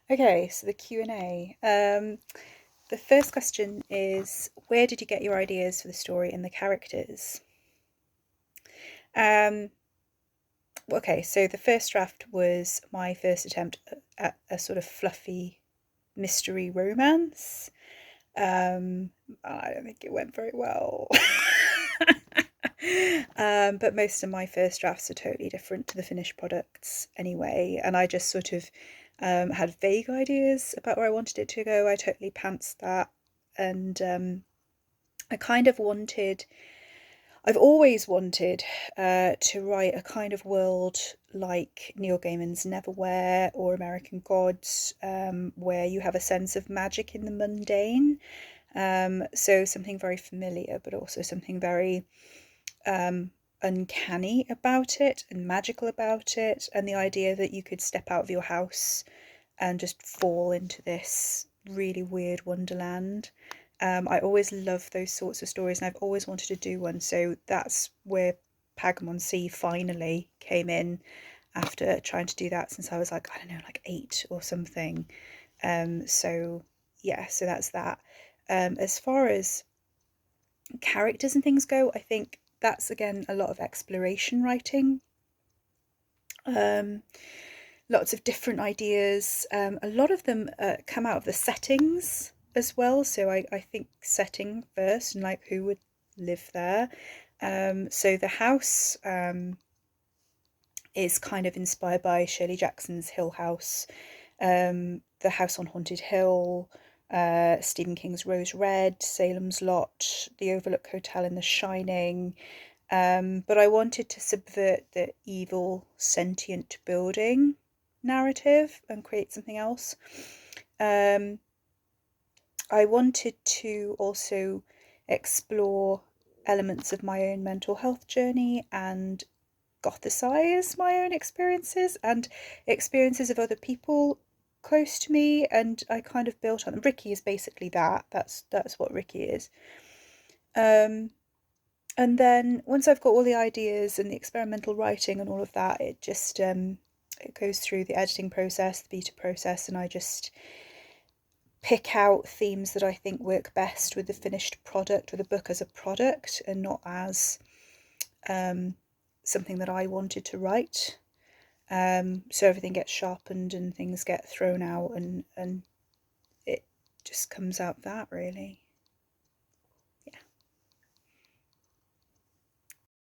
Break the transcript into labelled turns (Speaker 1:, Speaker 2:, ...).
Speaker 1: Okay, so the Q&A. The first question is, where did you get your ideas for the story and the characters? Um, okay, so the first draft was my first attempt at a sort of fluffy mystery romance. I don't think it went very well. But most of my first drafts are totally different to the finished products anyway, and I just sort of had vague ideas about where I wanted it to go. I totally pantsed that, and I kind of wanted, I've always wanted to write a kind of world like Neil Gaiman's Neverwhere or American Gods, where you have a sense of magic in the mundane. So something very familiar, but also something very um, uncanny about it and magical about it, and the idea that you could step out of your house and just fall into this really weird wonderland. I always love those sorts of stories, and I've always wanted to do one. So that's where Pagamon Sea finally came in after trying to do that since I was like, I don't know, like 8 or something. So yeah, so that's that. As far as characters and things go, I think that's again a lot of exploration writing. Um, Lots of different ideas. A lot of them come out of the settings as well. So I think setting first and like who would live there. So the house is kind of inspired by Shirley Jackson's Hill House, The House on Haunted Hill, Stephen King's Rose Red, Salem's Lot, The Overlook Hotel in The Shining. But I wanted to subvert the evil sentient building narrative and create something else. Um, I wanted to also explore elements of my own mental health journey and gothicize my own experiences and experiences of other people close to me. And I kind of built on Ricky is basically that. That's what Ricky is. Um, and then once I've got all the ideas and the experimental writing and all of that, it just it goes through the editing process, the beta process, and I just pick out themes that I think work best with the finished product, with the book as a product, and not as um, something that I wanted to write. So everything gets sharpened and things get thrown out, and it just comes out that really.